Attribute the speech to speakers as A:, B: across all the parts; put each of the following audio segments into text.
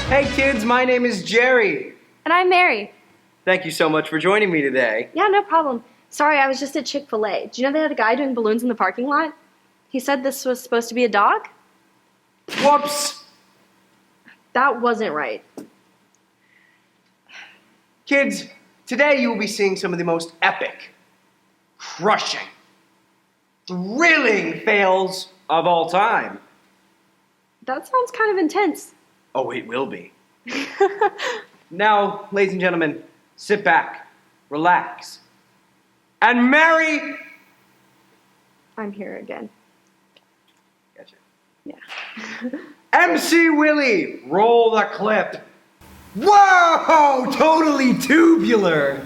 A: Hey kids, my name is Jerry.
B: And I'm Mary.
A: Thank you so much for joining me today.
B: Yeah, no problem. Sorry, I was just at Chick-fil-A. Do you know they had a guy doing balloons in the parking lot? He said this was supposed to be a dog?
A: Whoops!
B: That wasn't right.
A: Kids, today you will be seeing some of the most epic, crushing, thrilling fails of all time.
B: That sounds kind of intense.
A: Oh, it will be. Now, ladies and gentlemen, sit back, relax, and Mary...
B: I'm here again.
A: Gotcha.
B: Yeah.
A: MC Willie, roll the clip. Whoa! Totally tubular.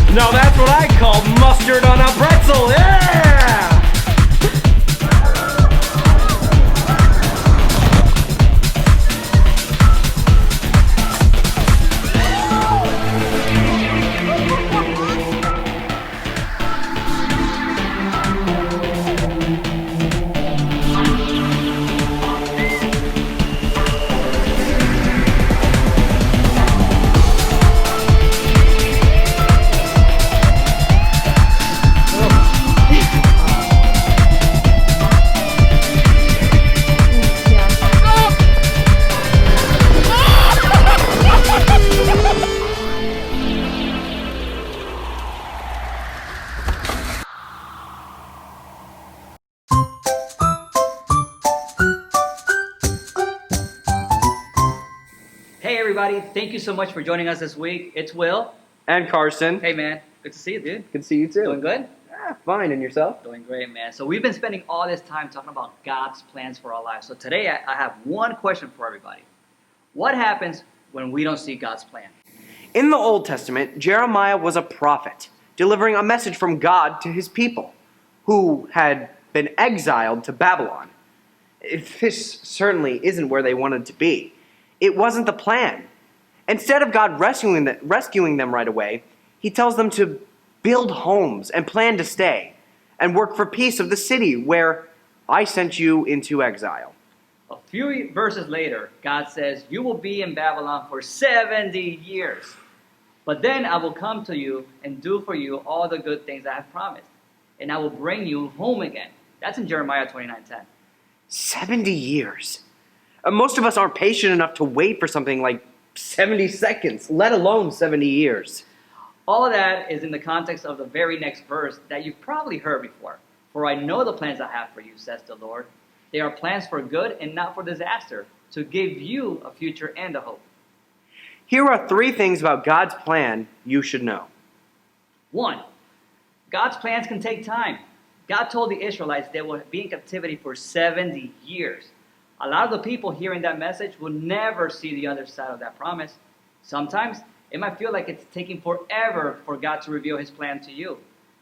A: Now that's what I call mustard on a pretzel, yeah!
C: Hey everybody, thank you so much for joining us this week. It's Will.
A: And Carson.
C: Hey man, good to see you, dude.
A: Good to see you too.
C: Doing good?
A: Fine, and yourself?
C: Doing great, man. So we've been spending all this time talking about God's plans for our lives. So today I have one question for everybody. What happens when we don't see God's plan?
A: In the Old Testament, Jeremiah was a prophet, delivering a message from God to his people, who had been exiled to Babylon. This certainly isn't where they wanted to be. It wasn't the plan. Instead of God rescuing them right away, he tells them to build homes and plan to stay, and work for peace of the city where I sent you into exile.
C: A few verses later, God says, you will be in Babylon for 70 years. But then I will come to you and do for you all the good things I have promised. And I will bring you home again. That's in Jeremiah 29:10.
A: 70 years. Most of us aren't patient enough to wait for something like 70 seconds, let alone 70 years.
C: All of that is in the context of the very next verse that you've probably heard before. For I know the plans I have for you, says the Lord. They are plans for good and not for disaster, to give you a future and a hope.
A: Here are 3 things about God's plan you should know.
C: 1, God's plans can take time. God told the Israelites they will be in captivity for 70 years. A lot of the people hearing that message will never see the other side of that promise. Sometimes it might feel like it's taking forever for God to reveal his plan to you.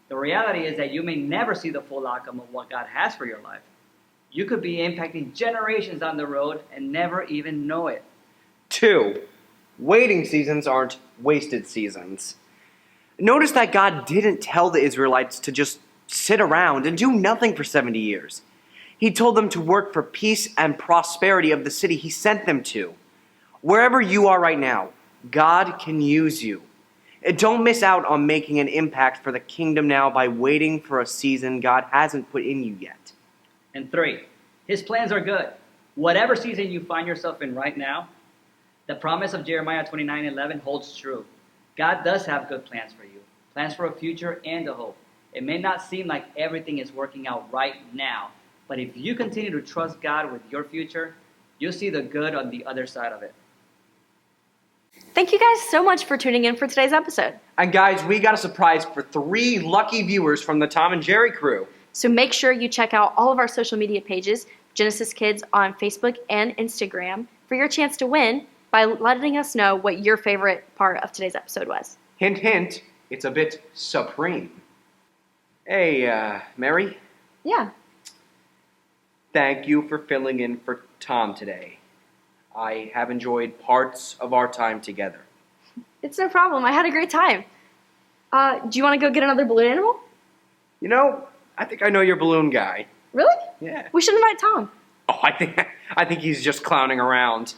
C: The reality is that you may never see the full outcome of what God has for your life. You could be impacting generations down the road and never even know it.
A: 2, waiting seasons aren't wasted seasons. Notice that God didn't tell the Israelites to just sit around and do nothing for 70 years. He told them to work for peace and prosperity of the city he sent them to. Wherever you are right now, God can use you. Don't miss out on making an impact for the kingdom now by waiting for a season God hasn't put in you yet.
C: And 3, his plans are good. Whatever season you find yourself in right now, the promise of Jeremiah 29:11 holds true. God does have good plans for you, plans for a future and a hope. It may not seem like everything is working out right now, but if you continue to trust God with your future, you'll see the good on the other side of it.
B: Thank you guys so much for tuning in for today's episode.
A: And guys, we got a surprise for 3 lucky viewers from the Tom and Jerry crew.
B: So make sure you check out all of our social media pages, Genesis Kids on Facebook and Instagram, for your chance to win by letting us know what your favorite part of today's episode was.
A: Hint, hint, it's a bit supreme. Hey, Mary,
B: Yeah.
A: thank you for filling in for Tom today. I have enjoyed parts of our time together.
B: It's no problem. I had a great time. Do you want to go get another balloon animal?
A: You know, I think I know your balloon guy.
B: Really?
A: Yeah.
B: We should invite Tom.
A: Oh, I think he's just clowning around.